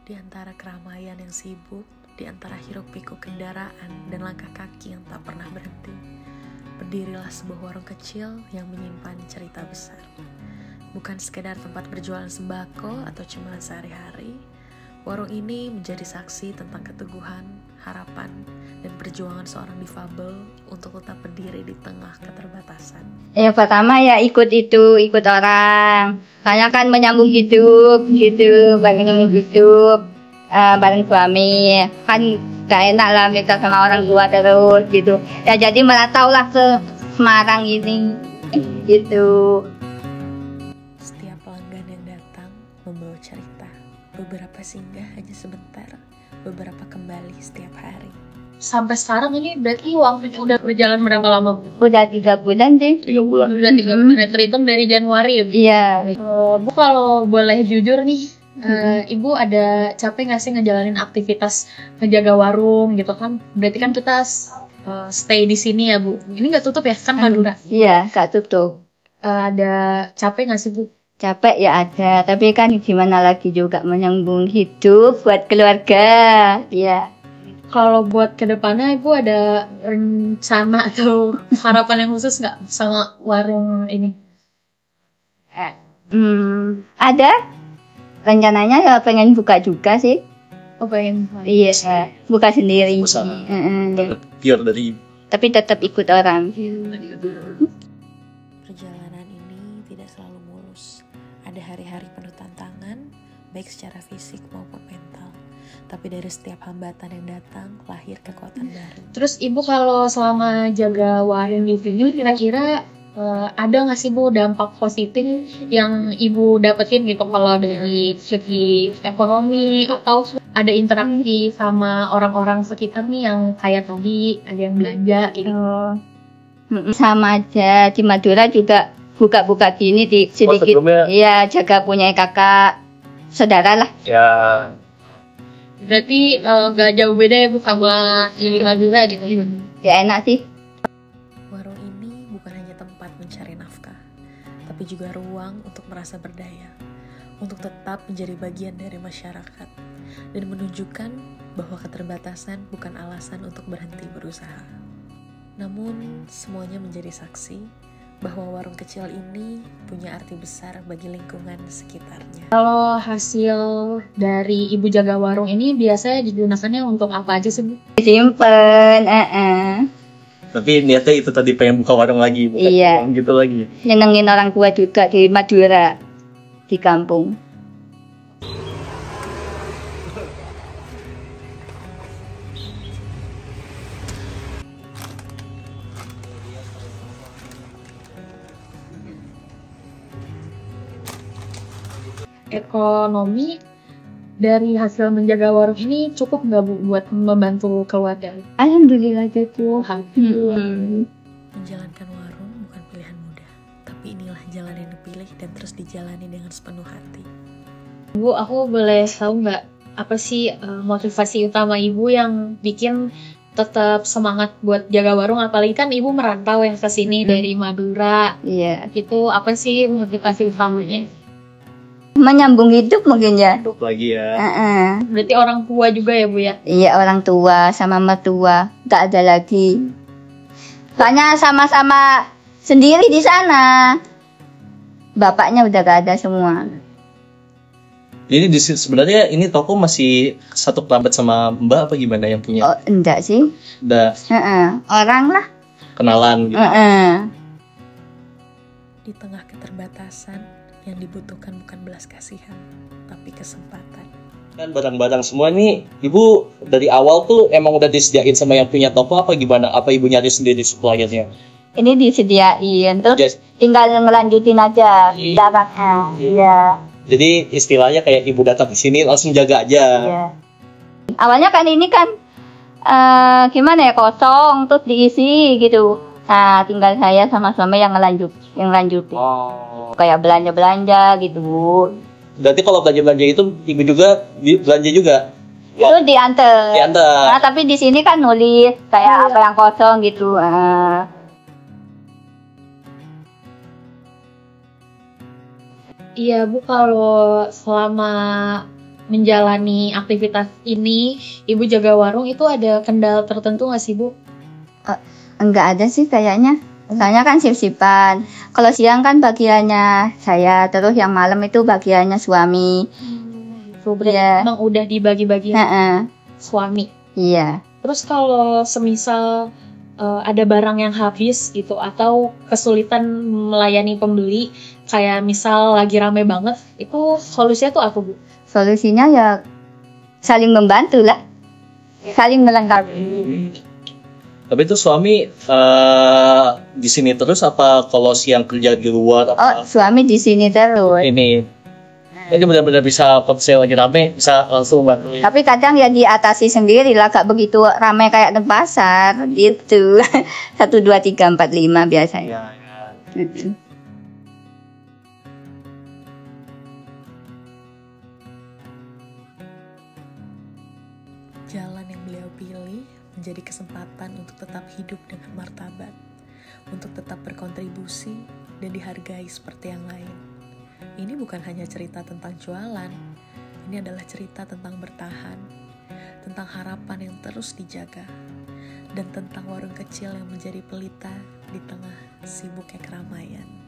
Di antara keramaian yang sibuk, di antara hiruk-pikuk kendaraan dan langkah kaki yang tak pernah berhenti, berdirilah sebuah warung kecil yang menyimpan cerita besar. Bukan sekedar tempat berjualan sembako atau cemilan sehari-hari, warung ini menjadi saksi tentang keteguhan, harapan, dan perjuangan seorang difabel untuk tetap berdiri di tengah keterbatasan. Yang pertama ya ikut orang. Karena kan menyambung hidup, bareng hidup, bareng suami. Kan gak enak lah kita sama orang tua terus gitu. Ya jadi merantaulah ke Semarang ini gitu. Setiap pelanggan yang datang membawa cerita. Beberapa singgah hanya sebentar, beberapa kembali setiap hari. Sampai sekarang ini berarti waktu udah berjalan berapa lama? Udah 3 bulan sih. 3 bulan. Udah 3 bulan, terhitung dari Januari ya? Iya. Bu, kalau boleh jujur nih, Ibu ada capek nggak sih ngejalanin aktivitas ngejaga warung gitu kan? Berarti kan kita stay di sini ya Bu. Ini nggak tutup ya kan Madura? Iya, gak tutup. Ada capek nggak sih Bu? Capek ya ada, tapi kan gimana lagi juga menyambung hidup buat keluarga. Iya. Kalau buat kedepannya Ibu ada rencana atau harapan yang khusus nggak sama warung ini? Ada. Rencananya ya pengen buka juga sih. Oh pengen? Iya, buka sendiri. Usaha. Pure dari ibu. Tapi tetap ikut orang. Perjalanan ini tidak selalu mulus. Ada hari-hari penuh tantangan, baik secara fisik maupun mental. Tapi dari setiap hambatan yang datang, lahir kekuatan baru. Terus Ibu kalau selama jaga warung di sini kira-kira ada nggak sih Bu dampak positif yang Ibu dapetin gitu kalau dari segi ekonomi atau ada interaksi sama orang-orang sekitar nih yang kayak tadi ada yang belanja gitu? Sama aja di Madura juga buka-buka gini di sedikit. Iya, jaga punya kakak saudara lah. Ya. Berarti nggak jauh beda ya Bu sama di Madura gitu? Ya enak sih. Warung ini bukan hanya tempat mencari nafkah, tapi juga ruang untuk merasa berdaya, untuk tetap menjadi bagian dari masyarakat, dan menunjukkan bahwa keterbatasan bukan alasan untuk berhenti berusaha. Namun, semuanya menjadi saksi bahwa warung kecil ini punya arti besar bagi lingkungan sekitarnya. Kalau hasil dari Ibu jaga warung ini biasanya digunakannya untuk apa aja sih Bu? Simpen, Tapi niatnya itu tadi pengen buka warung lagi, bukan iya. gitu lagi. Nyenengin orang tua juga di Madura, di kampung. Ekonomi dari hasil menjaga warung ini cukup nggak Bu buat membantu keluarga? Alhamdulillah gitu. Menjalankan warung bukan pilihan mudah, tapi inilah jalan yang dipilih dan terus dijalani dengan sepenuh hati. Bu, aku boleh tahu nggak apa sih motivasi utama Ibu yang bikin tetap semangat buat jaga warung? Apalagi kan Ibu merantau yang ke sini dari Madura. Iya. Itu apa sih motivasi utamanya? Menyambung hidup mungkin ya. Hidup lagi ya. Berarti orang tua juga ya Bu ya? Iya, orang tua sama mertua, gak ada lagi. Soalnya sama-sama sendiri di sana. Bapaknya udah gak ada semua. Jadi sebenarnya ini toko masih satu kerabat sama Mbak apa gimana yang punya? Oh, enggak sih. Udah Orang lah. kenalan gitu. Di tengah keterbatasan, yang dibutuhkan bukan belas kasihan, tapi kesempatan. Kan barang-barang semua nih, Ibu dari awal tuh emang udah disediain sama yang punya toko apa gimana? Apa Ibu nyari sendiri suppliernya? Ini disediain, terus Yes. tinggal ngelanjutin aja jaraknya. Iya. Jadi istilahnya kayak Ibu datang ke sini langsung jaga aja. Iya. Awalnya kan ini kan gimana ya, kosong terus diisi gitu. Nah, tinggal saya sama suami yang lanjutin. Oh. Kayak belanja gitu Bu. Berarti kalau belanja-belanja itu Ibu juga belanja juga? Itu diantar. Nah, Diantar. tapi di sini kan nulis kayak apa yang kosong gitu. Iya Bu, kalau selama menjalani aktivitas ini, Ibu jaga warung itu ada kendala tertentu nggak sih Bu? Enggak ada sih kayaknya. Soalnya kan sip-sipan. Kalau siang kan bagiannya saya, terus yang malam itu bagiannya suami. Berarti Iya. emang udah dibagi-bagi Heeh. suami. Iya. Terus kalau semisal ada barang yang habis gitu atau kesulitan melayani pembeli, kayak misal lagi rame banget, itu solusinya tuh apa Bu? Solusinya ya saling membantu lah. Saling melengkapi. Tapi itu suami di sini terus apa kalau siang kerja di luar? Oh, suami di sini terus. Ini benar-benar bisa kalau lagi rame bisa langsung bantu. Tapi kadang ya diatasi sendiri lah, gak begitu ramai kayak di pasar gitu. 1, 2, 3, 4, 5 biasanya. Gitu. Jalan yang beliau pilih menjadi kesempatan untuk tetap hidup dengan martabat, untuk tetap berkontribusi dan dihargai seperti yang lain. Ini bukan hanya cerita tentang jualan, ini adalah cerita tentang bertahan, tentang harapan yang terus dijaga, dan tentang warung kecil yang menjadi pelita di tengah sibuknya keramaian.